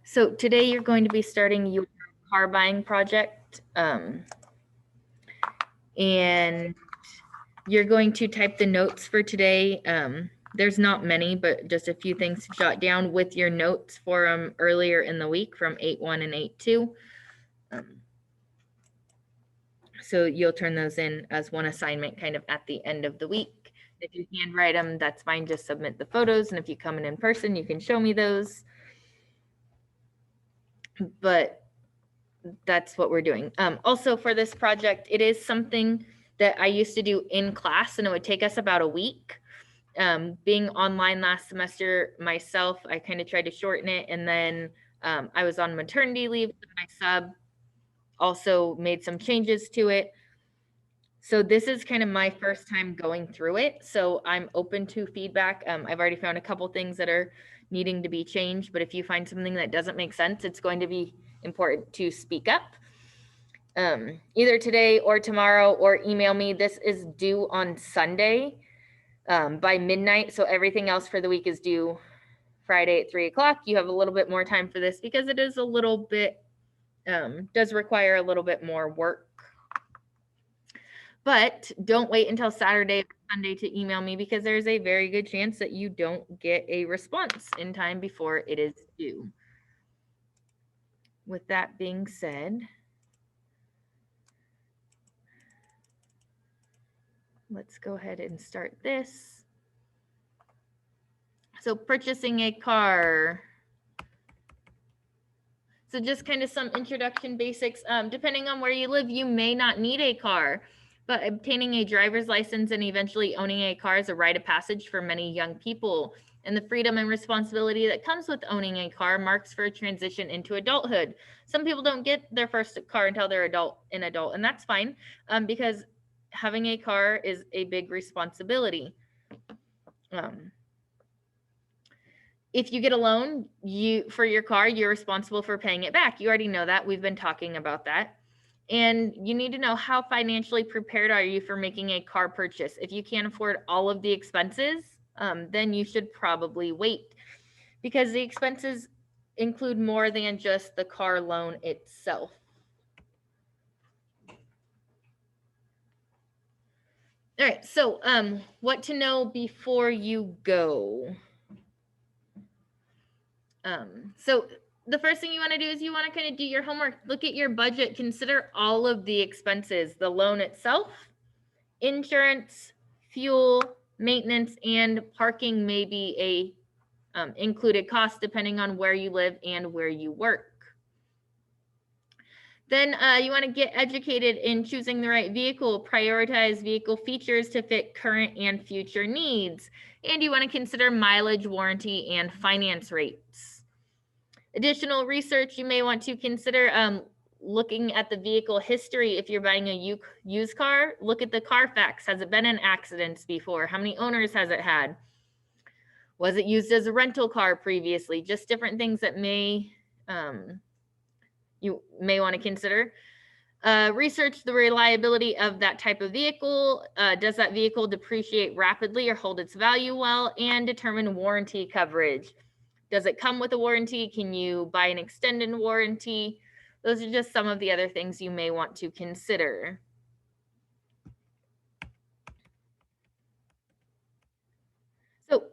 So today you're going to be starting your car buying project, and you're going to type the notes for today. There's not many, but just a few things to jot down with your notes for earlier in the week from 8-1 and 8-2. So you'll turn those in as one assignment kind of at the end of the week. If you handwrite them, that's fine. Just submit the photos. And if you come in person, you can show me those. But that's what we're doing. Also for this project, it is something that I used to do in class, and it would take us about a week. Being online last semester myself, I kind of tried to shorten it, and then I was on maternity leave. My sub also made some changes to it. So this is kind of my first time going through it. So I'm open to feedback. I've already found a couple things that are needing to be changed, but if you find something that doesn't make sense, it's going to be important to speak up. Either today or tomorrow, or email me. This is due on Sunday by midnight. So everything else for the week is due Friday at 3 o'clock. You have a little bit more time for this because it is a little bit, does require a little bit more work. But don't wait until Saturday or Sunday to email me, because there's a very good chance that you don't get a response in time before it is due. With that being said, let's go ahead and start this. So purchasing a car. So just kind of some introduction basics. Depending on where you live, you may not need a car, but obtaining a driver's license and eventually owning a car is a rite of passage for many young people. And the freedom and responsibility that comes with owning a car marks for a transition into adulthood. Some people don't get their first car until they're an adult, and that's fine, because having a car is a big responsibility. If you get a loan for your car, you're responsible for paying it back. You already know that. We've been talking about that. And you need to know, how financially prepared are you for making a car purchase? If you can't afford all of the expenses, then you should probably wait, because the expenses include more than just the car loan itself. All right, so what to know before you go. So the first thing you want to do is you want to kind of do your homework, look at your budget, consider all of the expenses, the loan itself, insurance, fuel, maintenance, and parking may be a included cost depending on where you live and where you work. Then you want to get educated in choosing the right vehicle, prioritize vehicle features to fit current and future needs, and you want to consider mileage, warranty, and finance rates. Additional research you may want to consider, looking at the vehicle history. If you're buying a used car, look at the Carfax. Has it been in accidents before? How many owners has it had? Was it used as a rental car previously? Just different things that you may want to consider. Research the reliability of that type of vehicle. Does that vehicle depreciate rapidly or hold its value well? And determine warranty coverage. Does it come with a warranty? Can you buy an extended warranty? Those are just some of the other things you may want to consider. So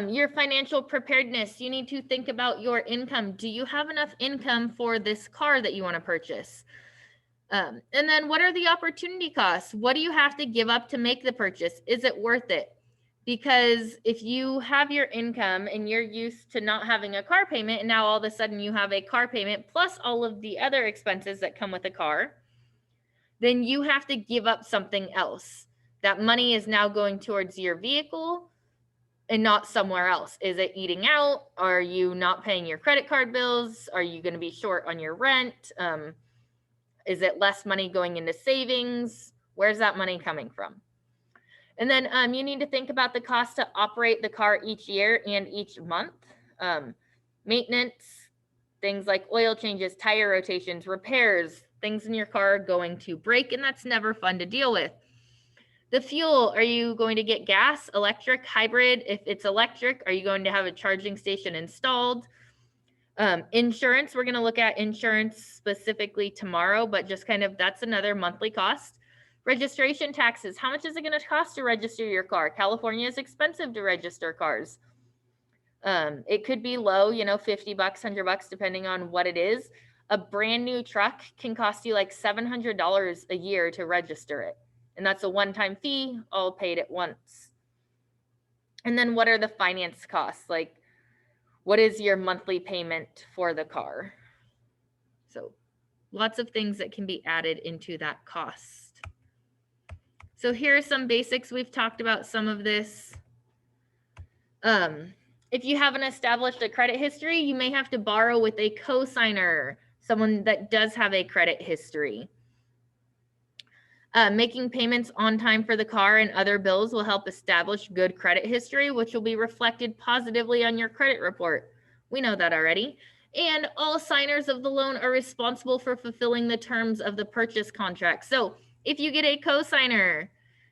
your financial preparedness, you need to think about your income. Do you have enough income for this car that you want to purchase? And then what are the opportunity costs? What do you have to give up to make the purchase? Is it worth it? Because if you have your income and you're used to not having a car payment, and now all of a sudden you have a car payment plus all of the other expenses that come with a car, then you have to give up something else. That money is now going towards your vehicle and not somewhere else. Is it eating out? Are you not paying your credit card bills? Are you going to be short on your rent? Is it less money going into savings? Where's that money coming from? And then you need to think about the cost to operate the car each year and each month. Maintenance, things like oil changes, tire rotations, repairs, things in your car are going to break, and that's never fun to deal with. The fuel, are you going to get gas, electric, hybrid? If it's electric, are you going to have a charging station installed? Insurance, we're going to look at insurance specifically tomorrow, but just kind of that's another monthly cost. Registration taxes, how much is it going to cost to register your car? California is expensive to register cars. It could be low, you know, $50, $100, depending on what it is. A brand new truck can cost you like $700 a year to register it. And that's a one-time fee, all paid at once. And then what are the finance costs? Like, what is your monthly payment for the car? So lots of things that can be added into that cost. So here are some basics. We've talked about some of this. If you haven't established a credit history, you may have to borrow with a cosigner, someone that does have a credit history. Making payments on time for the car and other bills will help establish good credit history, which will be reflected positively on your credit report. We know that already. And all signers of the loan are responsible for fulfilling the terms of the purchase contract. So if you get a cosigner,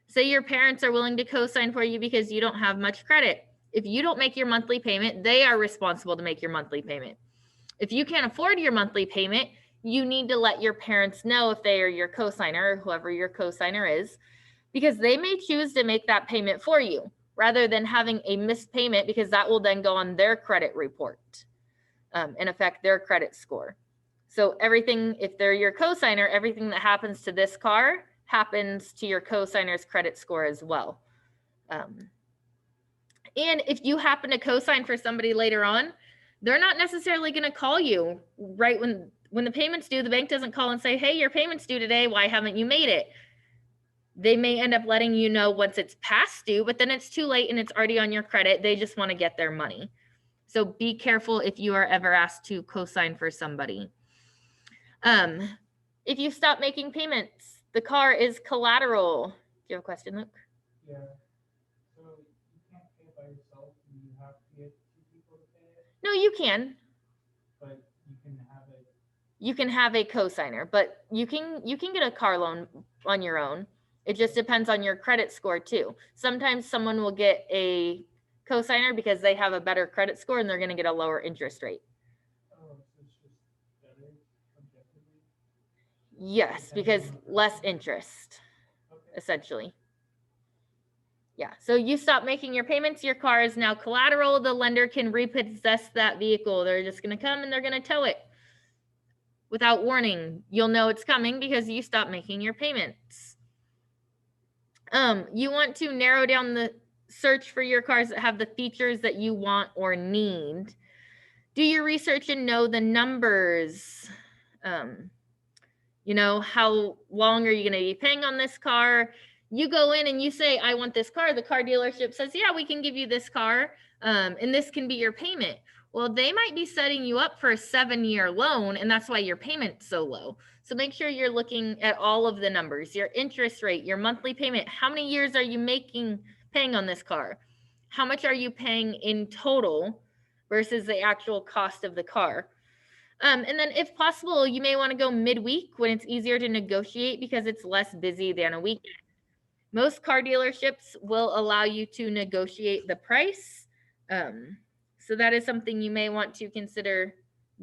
say your parents are willing to cosign for you because you don't have much credit. If you don't make your monthly payment, they are responsible to make your monthly payment. If you can't afford your monthly payment, you need to let your parents know if they are your cosigner or whoever your cosigner is, because they may choose to make that payment for you rather than having a missed payment, because that will then go on their credit report and affect their credit score. So everything, if they're your cosigner, everything that happens to this car happens to your cosigner's credit score as well. And if you happen to cosign for somebody later on, they're not necessarily going to call you right when the payment's due. The bank doesn't call and say, hey, your payment's due today. Why haven't you made it? They may end up letting you know once it's past due, but then it's too late and it's already on your credit. They just want to get their money. So be careful if you are ever asked to cosign for somebody. If you stop making payments, the car is collateral. Do you have a question, Luke? Yeah. So you can't pay it by yourself, and you have to get two people to pay it. No, you can. But you can have it. You can have a cosigner, but you can get a car loan on your own. It just depends on your credit score too. Sometimes someone will get a cosigner because they have a better credit score and they're going to get a lower interest rate. Oh, so it's just better objectively? Yes, because less interest, essentially. Yeah, so you stop making your payments, your car is now collateral. The lender can repossess that vehicle. They're just going to come and they're going to tow it without warning. You'll know it's coming because you stop making your payments. You want to narrow down the search for your cars that have the features that you want or need. Do your research and know the numbers. You know, how long are you going to be paying on this car? You go in and you say, I want this car. The car dealership says, yeah, we can give you this car. And this can be your payment. Well, they might be setting you up for a 7-year loan, and that's why your payment's so low. So make sure you're looking at all of the numbers, your interest rate, your monthly payment. How many years are you paying on this car? How much are you paying in total versus the actual cost of the car? And then if possible, you may want to go midweek when it's easier to negotiate because it's less busy than a weekend. Most car dealerships will allow you to negotiate the price. So that is something you may want to consider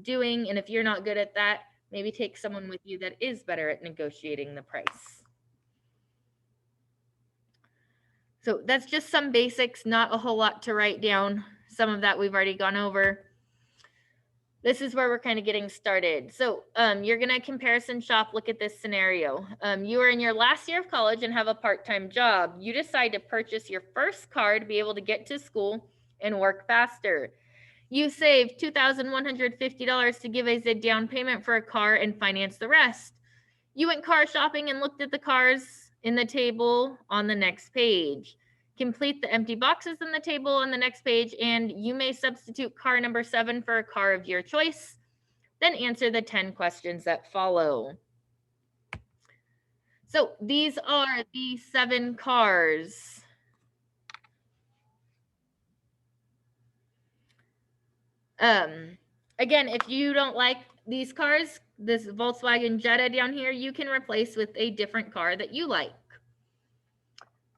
doing. And if you're not good at that, maybe take someone with you that is better at negotiating the price. So that's just some basics, not a whole lot to write down. Some of that we've already gone over. This is where we're kind of getting started. So you're going to comparison shop, look at this scenario. You are in your last year of college and have a part-time job. You decide to purchase your first car to be able to get to school and work faster. You save $2,150 to give as a down payment for a car and finance the rest. You went car shopping and looked at the cars in the table on the next page. Complete the empty boxes in the table on the next page, and you may substitute car number 7 for a car of your choice. Then answer the 10 questions that follow. So these are the 7 cars. Again, if you don't like these cars, this Volkswagen Jetta down here, you can replace with a different car that you like.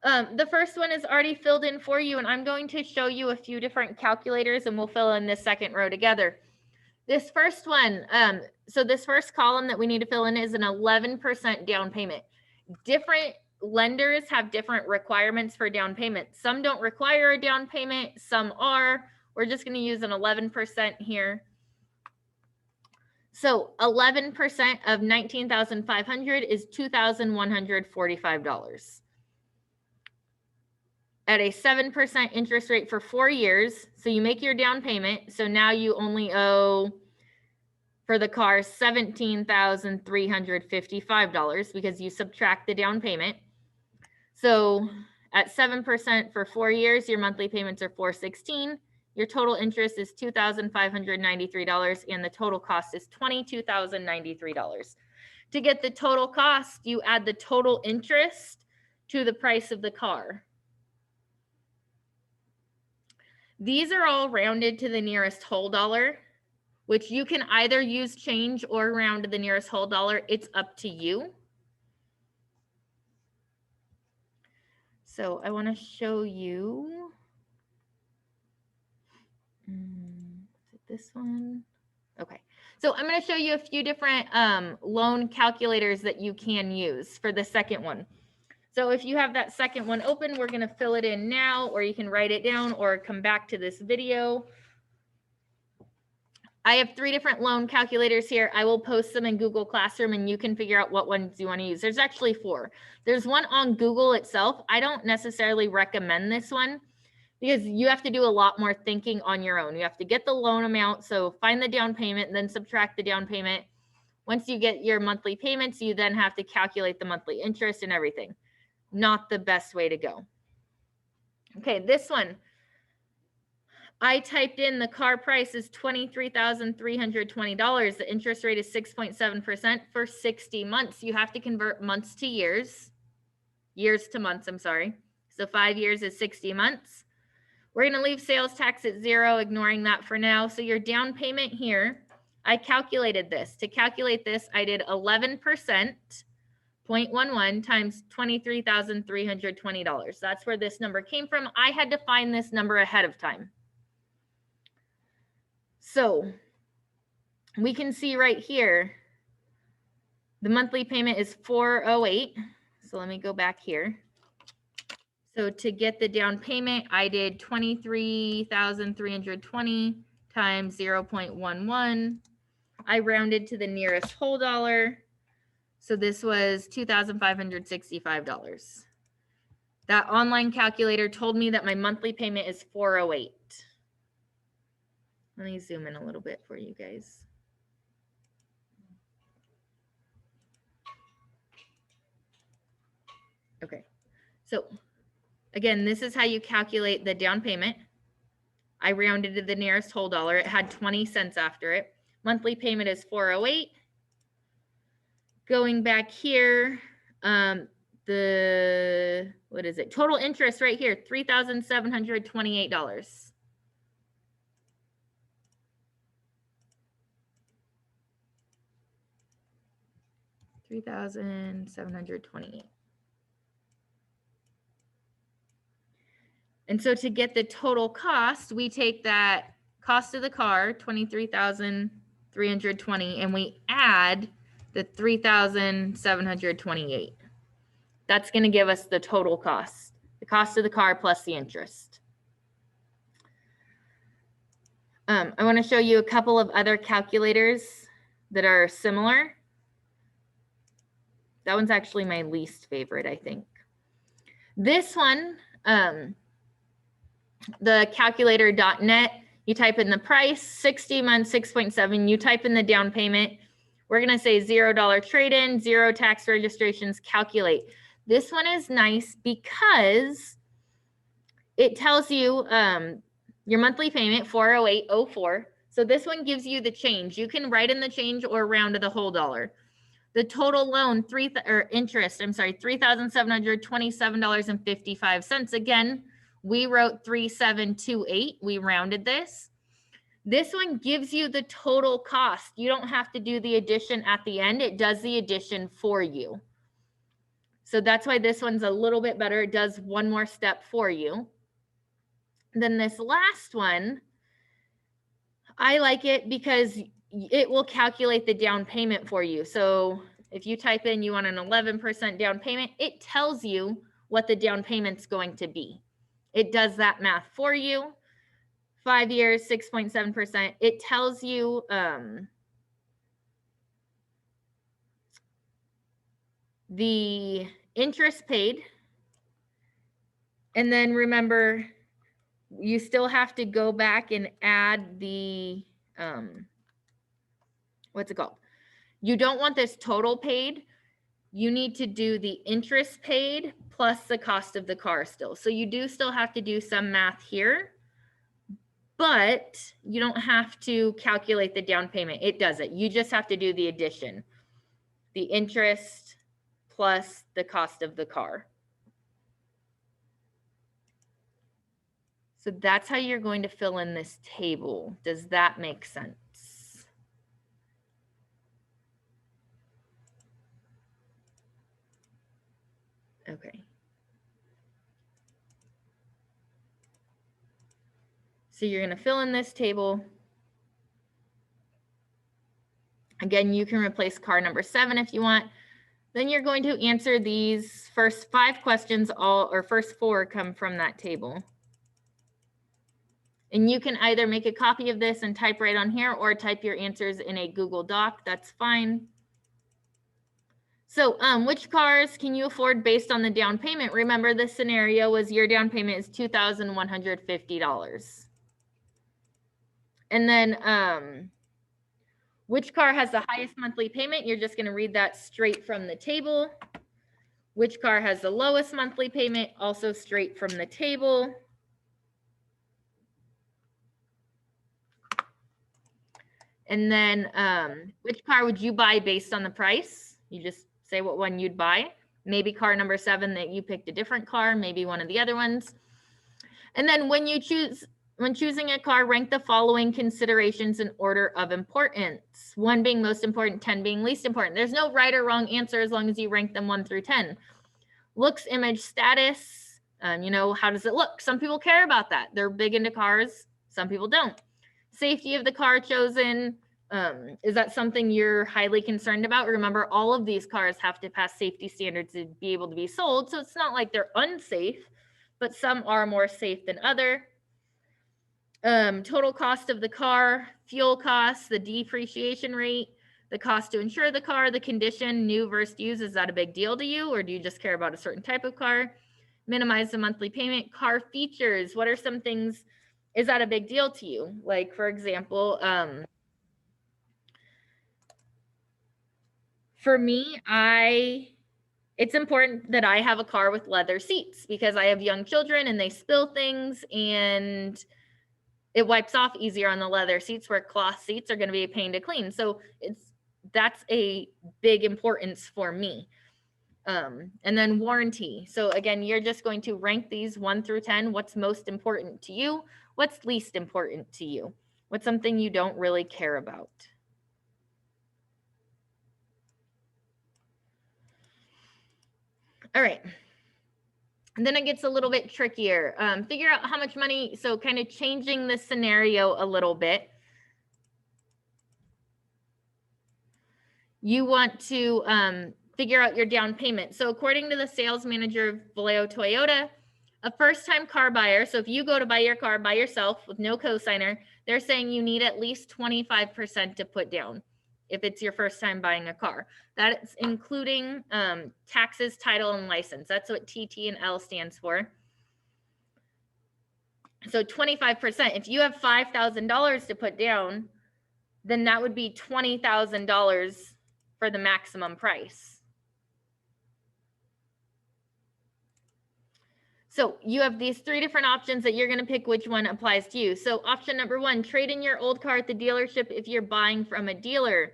The first one is already filled in for you, and I'm going to show you a few different calculators, and we'll fill in this second row together. This first one, so this first column that we need to fill in is an 11% down payment. Different lenders have different requirements for down payment. Some don't require a down payment, some are. We're just going to use an 11% here. So 11% of $19,500 is $2,145. At a 7% interest rate for 4 years. So you make your down payment. So now you only owe for the car $17,355 because you subtract the down payment. So at 7% for 4 years, your monthly payments are $416. Your total interest is $2,593 and the total cost is $22,093. To get the total cost, you add the total interest to the price of the car. These are all rounded to the nearest whole dollar, which you can either use change or round to the nearest whole dollar. It's up to you. So I want to show you. Is it this one? Okay. So I'm going to show you a few different loan calculators that you can use for the second one. So if you have that second one open, we're going to fill it in now, or you can write it down or come back to this video. I have 3 different loan calculators here. I will post them in Google Classroom and you can figure out what ones you want to use. There's actually 4. There's one on Google itself. I don't necessarily recommend this one because you have to do a lot more thinking on your own. You have to get the loan amount. So find the down payment and then subtract the down payment. Once you get your monthly payments, you then have to calculate the monthly interest and everything. Not the best way to go. Okay, this one. I typed in the car price is $23,320. The interest rate is 6.7% for 60 months. You have to convert months to years. Years to months, I'm sorry. So 5 years is 60 months. We're going to leave sales tax at 0, ignoring that for now. So your down payment here, I calculated this. To calculate this, I did 11%, 0.11 times $23,320. That's where this number came from. I had to find this number ahead of time. So we can see right here, the monthly payment is $408. So let me go back here. So to get the down payment, I did 23,320 times 0.11. I rounded to the nearest whole dollar. So this was $2,565. That online calculator told me that my monthly payment is $408. Let me zoom in a little bit for you guys. Okay, so again, this is how you calculate the down payment. I rounded to the nearest whole dollar. It had 20 cents after it. Monthly payment is $408. Going back here, what is it? Total interest right here, $3,728. $3,728. And so to get the total cost, we take that cost of the car, $23,320, and we add the $3,728. That's going to give us the total cost, the cost of the car plus the interest. I want to show you a couple of other calculators that are similar. That one's actually my least favorite, I think. This one, the calculator.net, you type in the price, 60 months, 6.7, you type in the down payment. We're going to say $0 trade-in, 0 tax registrations, calculate. This one is nice because it tells you your monthly payment, $408.04. So this one gives you the change. You can write in the change or round to the whole dollar. The total loan, $3,727.55. Again, we wrote 3728. We rounded this. This one gives you the total cost. You don't have to do the addition at the end. It does the addition for you. So that's why this one's a little bit better. It does one more step for you. Then this last one, I like it because it will calculate the down payment for you. So if you type in you want an 11% down payment, it tells you what the down payment's going to be. It does that math for you. 5 years, 6.7%. It tells you the interest paid. And then remember, you still have to go back and add the, what's it called? You don't want this total paid. You need to do the interest paid plus the cost of the car still. So you do still have to do some math here, but you don't have to calculate the down payment. It does it. You just have to do the addition, the interest plus the cost of the car. So that's how you're going to fill in this table. Does that make sense? Okay. So you're going to fill in this table. Again, you can replace car number 7 if you want. Then you're going to answer these first 5 questions, first 4 come from that table. And you can either make a copy of this and type right on here or type your answers in a Google Doc. That's fine. So which cars can you afford based on the down payment? Remember, the scenario was your down payment is $2,150. And then which car has the highest monthly payment? You're just going to read that straight from the table. Which car has the lowest monthly payment? Also straight from the table. And then which car would you buy based on the price? You just say what one you'd buy. Maybe car number 7 that you picked a different car, maybe one of the other ones. And then when choosing a car, rank the following considerations in order of importance. 1 being most important, 10 being least important. There's no right or wrong answer as long as you rank them 1 through 10. Looks, image, status. You know, how does it look? Some people care about that. They're big into cars. Some people don't. Safety of the car chosen. Is that something you're highly concerned about? Remember, all of these cars have to pass safety standards to be able to be sold. So it's not like they're unsafe, but some are more safe than other. Total cost of the car, fuel costs, the depreciation rate, the cost to insure the car, the condition, new versus used. Is that a big deal to you, or do you just care about a certain type of car? Minimize the monthly payment. Car features. What are some things? Is that a big deal to you? Like, for example, for me, it's important that I have a car with leather seats because I have young children and they spill things and it wipes off easier on the leather seats, where cloth seats are going to be a pain to clean. So that's a big importance for me. And then warranty. So again, you're just going to rank these 1 through 10. What's most important to you? What's least important to you? What's something you don't really care about? All right. And then it gets a little bit trickier. Figure out how much money, so kind of changing the scenario a little bit. You want to figure out your down payment. So according to the sales manager of Vallejo Toyota, a first-time car buyer, so if you go to buy your car by yourself with no cosigner, they're saying you need at least 25% to put down if it's your first time buying a car. That's including taxes, title, and license. That's what TT and L stands for. So 25%. If you have $5,000 to put down, then that would be $20,000 for the maximum price. So you have these 3 different options that you're going to pick which one applies to you. So option number 1, trade in your old car at the dealership if you're buying from a dealer.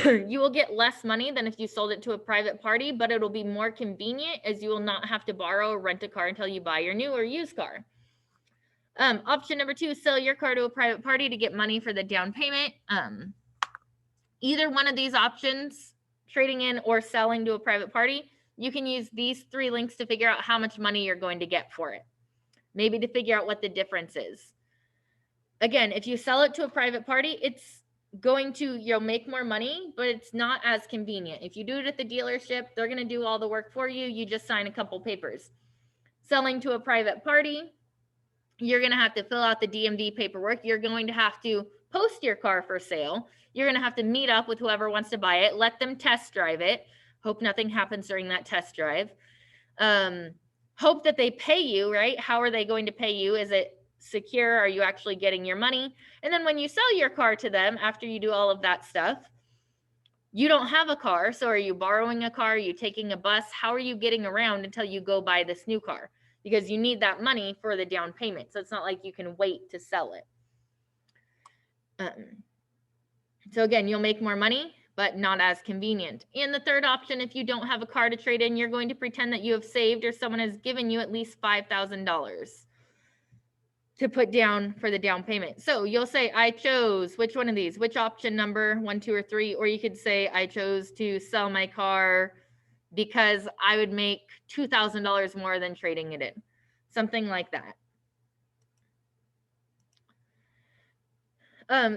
You will get less money than if you sold it to a private party, but it'll be more convenient as you will not have to borrow or rent a car until you buy your new or used car. Option number 2, sell your car to a private party to get money for the down payment. Either one of these options, trading in or selling to a private party, you can use these 3 links to figure out how much money you're going to get for it. Maybe to figure out what the difference is. Again, if you sell it to a private party, you'll make more money, but it's not as convenient. If you do it at the dealership, they're going to do all the work for you. You just sign a couple papers. Selling to a private party, you're going to have to fill out the DMV paperwork. You're going to have to post your car for sale. You're going to have to meet up with whoever wants to buy it, let them test drive it. Hope nothing happens during that test drive. Hope that they pay you, right? How are they going to pay you? Is it secure? Are you actually getting your money? And then when you sell your car to them, after you do all of that stuff, you don't have a car. So are you borrowing a car? Are you taking a bus? How are you getting around until you go buy this new car? Because you need that money for the down payment. So it's not like you can wait to sell it. So again, you'll make more money, but not as convenient. And the third option, if you don't have a car to trade in, you're going to pretend that you have saved or someone has given you at least $5,000 to put down for the down payment. So you'll say, I chose which one of these, which option number 1, 2, or 3, or you could say, I chose to sell my car because I would make $2,000 more than trading it in. Something like that.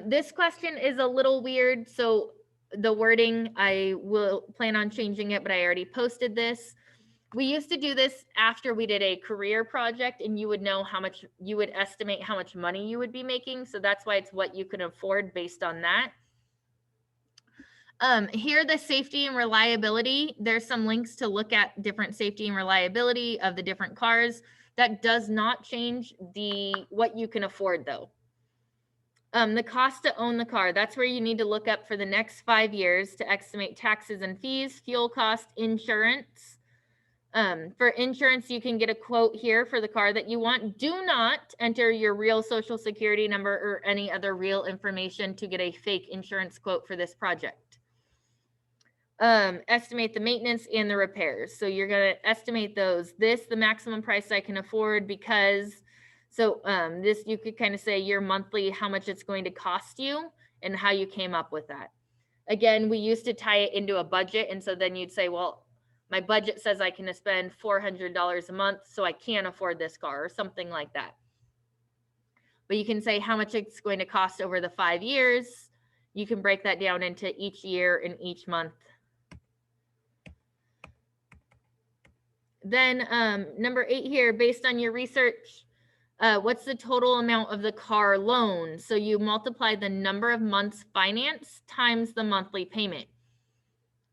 This question is a little weird. So the wording, I will plan on changing it, but I already posted this. We used to do this after we did a career project, and you would know how much, you would estimate how much money you would be making. So that's why it's what you can afford based on that. Here, the safety and reliability, there's some links to look at different safety and reliability of the different cars. That does not change what you can afford though. The cost to own the car, that's where you need to look up for the next 5 years to estimate taxes and fees, fuel cost, insurance. For insurance, you can get a quote here for the car that you want. Do not enter your real social security number or any other real information to get a fake insurance quote for this project. Estimate the maintenance and the repairs. So you're going to estimate those. The maximum price I can afford because, so this, you could kind of say your monthly, how much it's going to cost you and how you came up with that. Again, we used to tie it into a budget. And so then you'd say, well, my budget says I can spend $400 a month, so I can't afford this car or something like that. But you can say how much it's going to cost over the 5 years. You can break that down into each year and each month. Then number 8 here, based on your research, what's the total amount of the car loan? So you multiply the number of months financed times the monthly payment.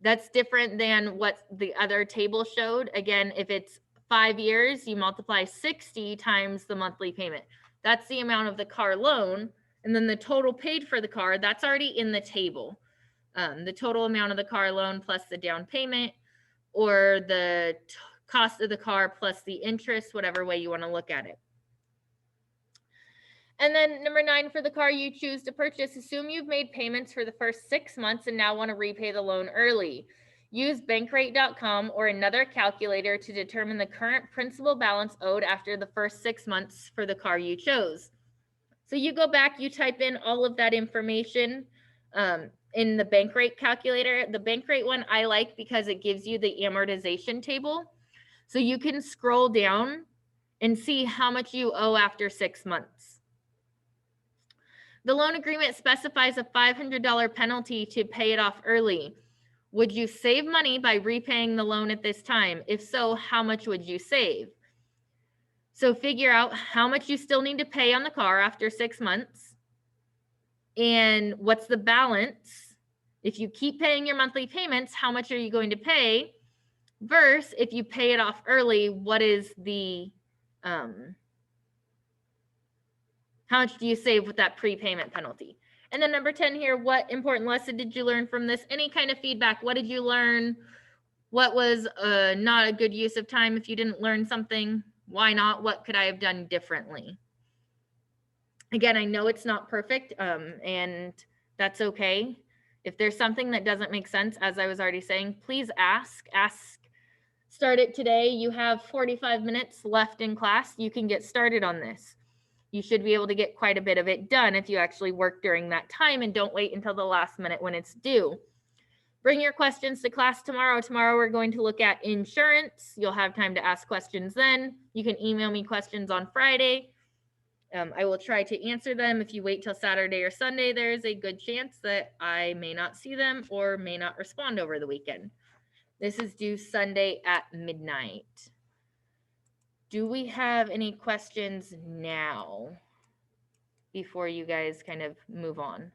That's different than what the other table showed. Again, if it's 5 years, you multiply 60 times the monthly payment. That's the amount of the car loan. And then the total paid for the car, that's already in the table. The total amount of the car loan plus the down payment, or the cost of the car plus the interest, whatever way you want to look at it. And then number 9, for the car you choose to purchase, assume you've made payments for the first 6 months and now want to repay the loan early. Use bankrate.com or another calculator to determine the current principal balance owed after the first 6 months for the car you chose. So you go back, you type in all of that information in the Bankrate calculator. The Bankrate one I like because it gives you the amortization table. So you can scroll down and see how much you owe after 6 months. The loan agreement specifies a $500 penalty to pay it off early. Would you save money by repaying the loan at this time? If so, how much would you save? So figure out how much you still need to pay on the car after 6 months and what's the balance. If you keep paying your monthly payments, how much are you going to pay? Versus if you pay it off early, what is the, how much do you save with that prepayment penalty? And then number 10 here, what important lesson did you learn from this? Any kind of feedback. What did you learn? What was not a good use of time? If you didn't learn something, why not? What could I have done differently? Again, I know it's not perfect, and that's okay. If there's something that doesn't make sense, as I was already saying, please ask. Start it today. You have 45 minutes left in class. You can get started on this. You should be able to get quite a bit of it done if you actually work during that time and don't wait until the last minute when it's due. Bring your questions to class tomorrow. Tomorrow we're going to look at insurance. You'll have time to ask questions then. You can email me questions on Friday. I will try to answer them. If you wait till Saturday or Sunday, there is a good chance that I may not see them or may not respond over the weekend. This is due Sunday at midnight. Do we have any questions now before you guys kind of move on?